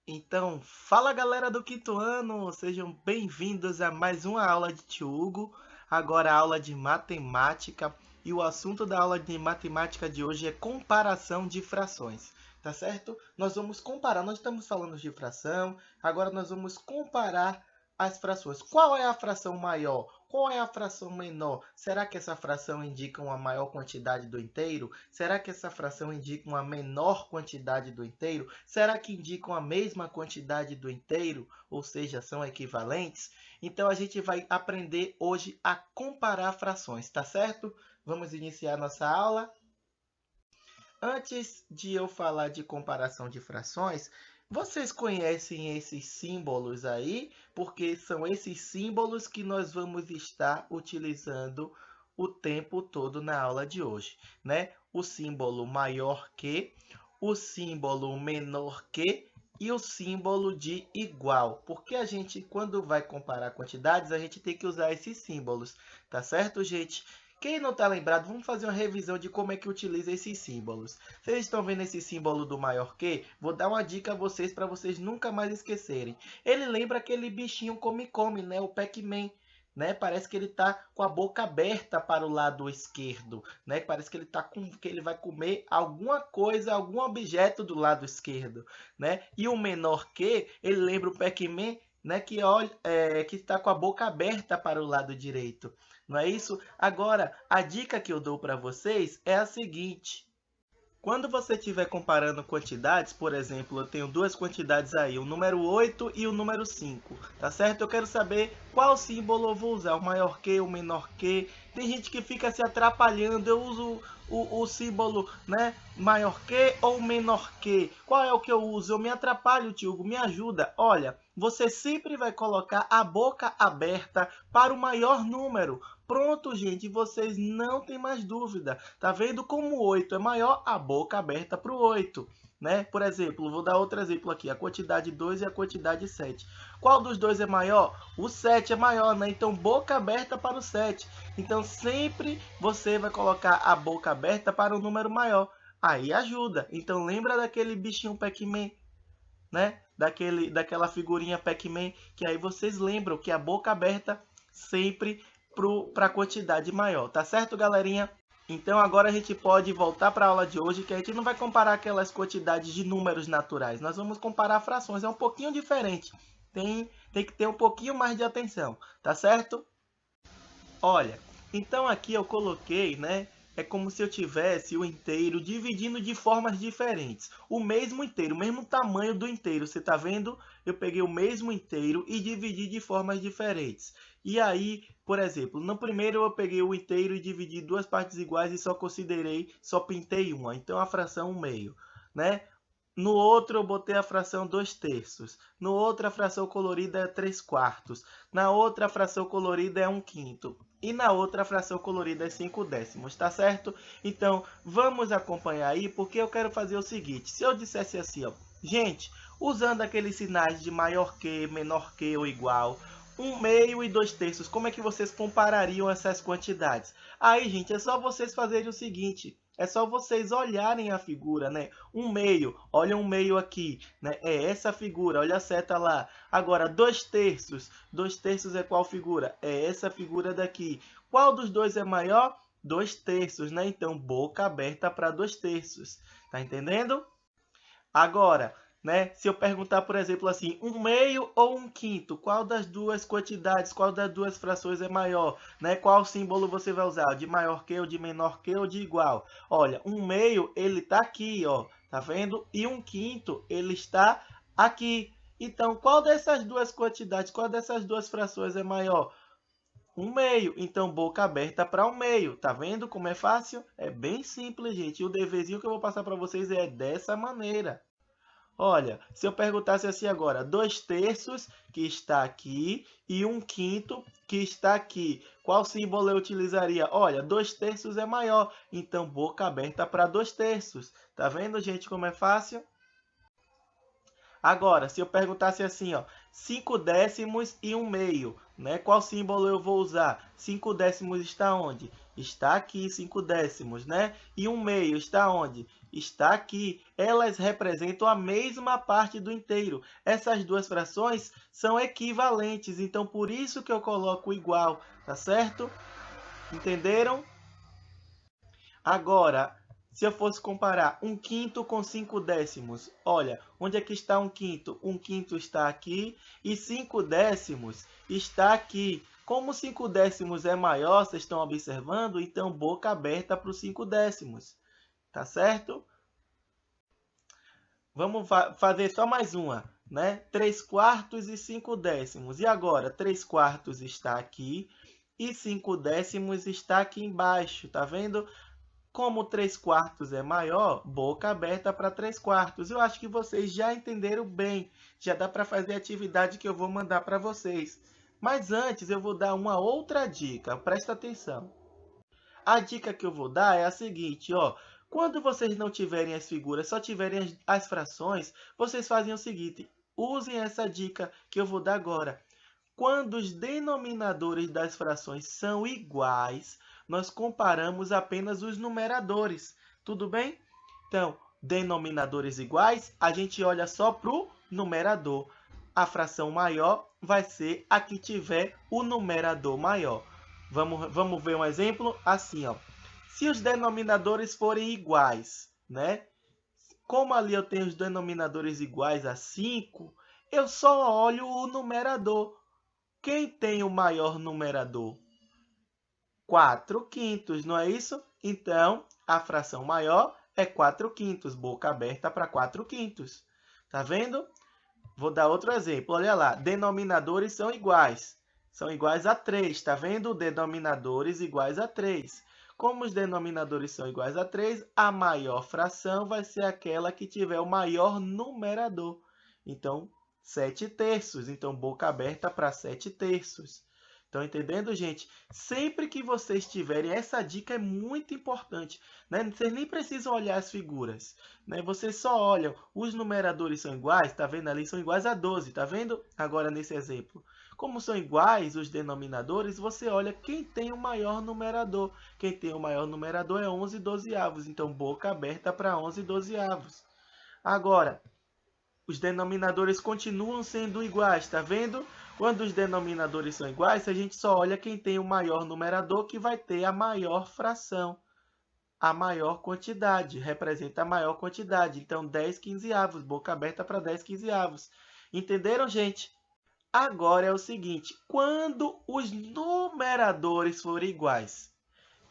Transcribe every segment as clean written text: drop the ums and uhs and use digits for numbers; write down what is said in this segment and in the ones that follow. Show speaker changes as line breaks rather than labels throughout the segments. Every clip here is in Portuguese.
Então, fala galera do quinto ano, sejam bem-vindos a mais uma aula de Tio Hugo, agora a aula de matemática, e o assunto da aula de matemática de hoje é comparação de frações, tá certo? Nós vamos comparar, nós estamos falando de fração, agora nós vamos comparar as frações. Qual é a fração maior? Qual é a fração menor? Será que essa fração indica uma maior quantidade do inteiro? Será que essa fração indica uma menor quantidade do inteiro? Será que indicam a mesma quantidade do inteiro? Ou seja, são equivalentes? Então a gente vai aprender hoje a comparar frações, tá certo? Vamos iniciar nossa aula. Antes de eu falar de comparação de frações, vocês conhecem esses símbolos aí? Porque são esses símbolos que nós vamos estar utilizando o tempo todo na aula de hoje, né? O símbolo maior que, o símbolo menor que e o símbolo de igual. Porque a gente, quando vai comparar quantidades, a gente tem que usar esses símbolos, tá certo, gente? Quem não está lembrado, vamos fazer uma revisão de como é que utiliza esses símbolos. Vocês estão vendo esse símbolo do maior que? Vou dar uma dica a vocês para vocês nunca mais esquecerem. Ele lembra aquele bichinho come-come, né? O Pac-Man. Né? Parece que ele está com a boca aberta para o lado esquerdo, né? Parece que que ele vai comer alguma coisa, algum objeto do lado esquerdo, né? E o menor que, ele lembra o Pac-Man, né? Que olha, que está com a boca aberta para o lado direito. Não é isso? Agora, a dica que eu dou para vocês é a seguinte: quando você estiver comparando quantidades, por exemplo, eu tenho duas quantidades aí, o número 8 e o número 5, tá certo? Eu quero saber qual símbolo eu vou usar, o maior que, o menor que. Tem gente que fica se atrapalhando, eu uso o símbolo, né, maior que ou menor que. Qual é o que eu uso? Eu me atrapalho, tio, me ajuda. Olha, você sempre vai colocar a boca aberta para o maior número. Pronto, gente, vocês não têm mais dúvida. Tá vendo como o 8 é maior? A boca aberta para o 8. Né? Por exemplo, vou dar outro exemplo aqui, a quantidade 2 e a quantidade 7. Qual dos dois é maior? O 7 é maior, né? Então, boca aberta para o 7. Então, sempre você vai colocar a boca aberta para o número maior. Aí ajuda. Então, lembra daquele bichinho Pac-Man, né? Daquela figurinha Pac-Man, que aí vocês lembram que a boca aberta sempre para a quantidade maior, tá certo, galerinha? Então agora a gente pode voltar para a aula de hoje, que a gente não vai comparar aquelas quantidades de números naturais, nós vamos comparar frações, é um pouquinho diferente, tem que ter um pouquinho mais de atenção, tá certo? Olha, então aqui eu coloquei, né? É como se eu tivesse o inteiro dividindo de formas diferentes. O mesmo inteiro, o mesmo tamanho do inteiro. Você está vendo? Eu peguei o mesmo inteiro e dividi de formas diferentes. E aí, por exemplo, no primeiro eu peguei o inteiro e dividi em duas partes iguais e só pintei uma. Então a fração 1/2, né? No outro eu botei a fração 2/3. No outro a fração colorida é 3/4. Na outra a fração colorida é 1/5. E na outra a fração colorida é 5/10, tá certo? Então vamos acompanhar aí, porque eu quero fazer o seguinte: se eu dissesse assim, ó, gente, usando aqueles sinais de maior que, menor que ou igual, 1/2 e 2/3, como é que vocês comparariam essas quantidades? Aí, gente, é só vocês fazerem o seguinte: é só vocês olharem a figura, né? 1/2, olha 1/2 aqui, né? É essa figura, olha a seta lá. Agora, 2/3, 2/3 é qual figura? É essa figura daqui. Qual dos dois é maior? 2/3, né? Então, boca aberta para 2/3. Tá entendendo? Agora, né, se eu perguntar, por exemplo, assim, 1/2 ou 1/5, qual das duas quantidades, qual das duas frações é maior? Né? Qual símbolo você vai usar? De maior que, ou de menor que, ou de igual? Olha, 1/2 ele está aqui, ó, tá vendo? E 1/5 ele está aqui. Então, qual dessas duas quantidades, qual dessas duas frações é maior? 1/2. Então, boca aberta para 1/2. Tá vendo como é fácil? É bem simples, gente. E o deverzinho que eu vou passar para vocês é dessa maneira. Olha, se eu perguntasse assim agora, 2/3 que está aqui e 1/5 que está aqui, qual símbolo eu utilizaria? Olha, 2/3 é maior, então boca aberta para 2/3. Tá vendo, gente, como é fácil? Agora, se eu perguntasse assim, ó, 5/10 e 1/2, né? Qual símbolo eu vou usar? 5/10 está onde? Está aqui, 5/10, né? E 1/2 está onde? está aqui. Elas representam a mesma parte do inteiro. Essas duas frações são equivalentes, então por isso que eu coloco igual, tá certo? Entenderam? Agora, se eu fosse comparar 1/5 com 5/10, olha, onde é que está 1/5? 1/5 está aqui e 5/10 está aqui. Como 5/10 é maior, vocês estão observando, então boca aberta para os 5/10, tá certo? Vamos fazer só mais uma, né? 3/4 e 5/10. E agora, 3/4 está aqui e 5/10 está aqui embaixo, tá vendo? Como 3/4 é maior, boca aberta para 3/4. Eu acho que vocês já entenderam bem. Já dá para fazer a atividade que eu vou mandar para vocês. Mas antes eu vou dar uma outra dica. Presta atenção. A dica que eu vou dar é a seguinte, ó. Quando vocês não tiverem as figuras, só tiverem as frações, vocês fazem o seguinte. Usem essa dica que eu vou dar agora. Quando os denominadores das frações são iguais, nós comparamos apenas os numeradores. Tudo bem? Então, denominadores iguais, a gente olha só para o numerador. A fração maior vai ser a que tiver o numerador maior. Vamos ver um exemplo assim, ó. Se os denominadores forem iguais, né? Como ali eu tenho os denominadores iguais a 5, eu só olho o numerador. Quem tem o maior numerador? 4/5, não é isso? Então, a fração maior é 4/5, boca aberta para 4/5. Tá vendo? Vou dar outro exemplo. Olha lá, denominadores são iguais. São iguais a 3, tá vendo? Denominadores iguais a 3. Como os denominadores são iguais a 3, a maior fração vai ser aquela que tiver o maior numerador. Então, 7/3. Então, boca aberta para 7/3. Estão entendendo, gente? Sempre que vocês tiverem, essa dica é muito importante, né? Vocês nem precisam olhar as figuras, né? Vocês só olham, os numeradores são iguais, tá vendo ali? São iguais a 12, tá vendo? Agora, nesse exemplo. Como são iguais os denominadores, você olha quem tem o maior numerador. Quem tem o maior numerador é 11/12. Então, boca aberta para 11/12. Agora, os denominadores continuam sendo iguais, tá vendo? Quando os denominadores são iguais, a gente só olha quem tem o maior numerador, que vai ter a maior fração, a maior quantidade, representa a maior quantidade. Então, 10/15, boca aberta para 10/15. Entenderam, gente? Agora é o seguinte, quando os numeradores forem iguais,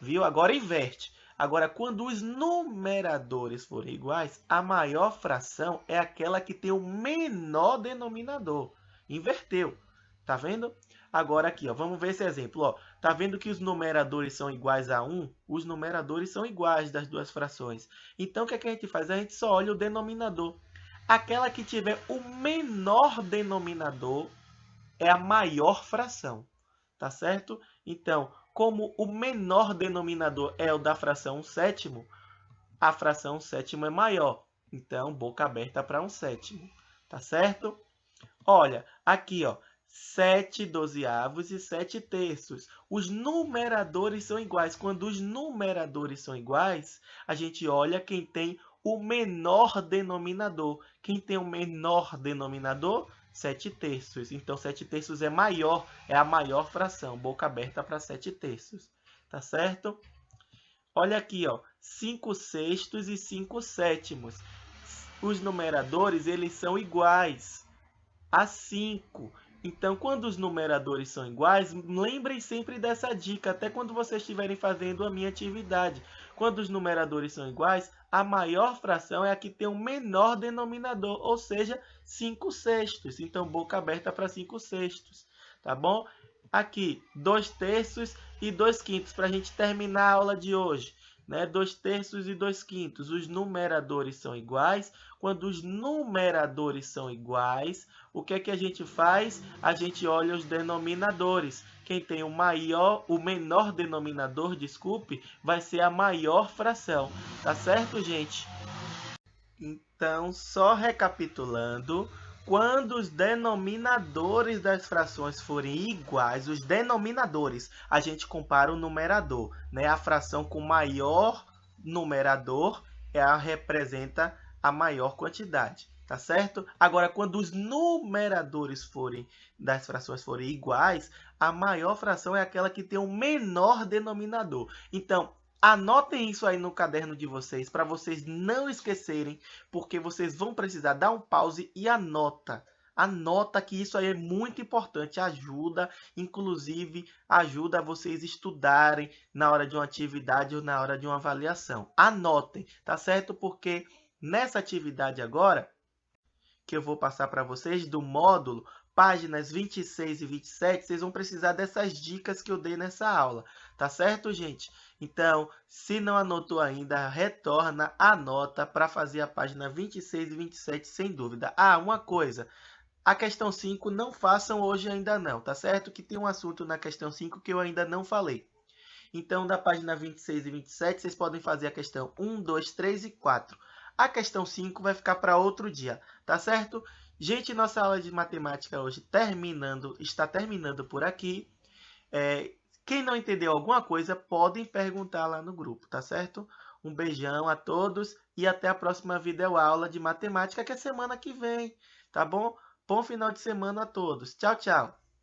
viu? Agora inverte. Agora, quando os numeradores forem iguais, a maior fração é aquela que tem o menor denominador. Inverteu. Tá vendo? Agora aqui, ó, vamos ver esse exemplo. Ó. Tá vendo que os numeradores são iguais a 1? Os numeradores são iguais das duas frações. Então, o que é que a gente faz? A gente só olha o denominador. Aquela que tiver o menor denominador é a maior fração. Tá certo? Então, como o menor denominador é o da fração 1/7, a fração 1/7 é maior. Então, boca aberta para 1/7. Tá certo? Olha, aqui, ó, 7/12 e 7/3. Os numeradores são iguais. Quando os numeradores são iguais, a gente olha quem tem o menor denominador. Quem tem o menor denominador? 7/3. Então, 7/3 é maior, é a maior fração. Boca aberta para 7/3. Tá certo? Olha aqui, ó, 5/6 e 5/7. Os numeradores, eles são iguais a 5. Então, quando os numeradores são iguais, lembrem sempre dessa dica, até quando vocês estiverem fazendo a minha atividade. Quando os numeradores são iguais, a maior fração é a que tem o menor denominador, ou seja, 5/6. Então, boca aberta para 5/6. Tá bom? Aqui, 2/3 e 2/5, para a gente terminar a aula de hoje. Né? 2/3 e 2/5. Os numeradores são iguais. Quando os numeradores são iguais, o que é que a gente faz? A gente olha os denominadores. Quem tem o menor denominador, desculpe, vai ser a maior fração. Tá certo, gente? Então, só recapitulando, quando os denominadores das frações forem iguais, os denominadores, a gente compara o numerador, né? A fração com maior numerador representa a maior quantidade, tá certo? Agora, quando os numeradores das frações forem iguais, a maior fração é aquela que tem o menor denominador. Então, anotem isso aí no caderno de vocês, para vocês não esquecerem, porque vocês vão precisar dar um pause e anota. Anota que isso aí é muito importante, ajuda, inclusive ajuda vocês estudarem na hora de uma atividade ou na hora de uma avaliação. Anotem, tá certo? Porque nessa atividade agora, que eu vou passar para vocês do módulo, páginas 26 e 27, vocês vão precisar dessas dicas que eu dei nessa aula, tá certo, gente? Então, se não anotou ainda, retorna, anota para fazer a página 26 e 27 sem dúvida. Ah, uma coisa, a questão 5 não façam hoje ainda não, tá certo? Que tem um assunto na questão 5 que eu ainda não falei. Então, da página 26 e 27, vocês podem fazer a questão 1, 2, 3 e 4. A questão 5 vai ficar para outro dia, tá certo? Gente, nossa aula de matemática hoje está terminando por aqui. Quem não entendeu alguma coisa, podem perguntar lá no grupo, tá certo? Um beijão a todos e até a próxima videoaula de matemática, que é semana que vem, tá bom? Bom final de semana a todos. Tchau, tchau!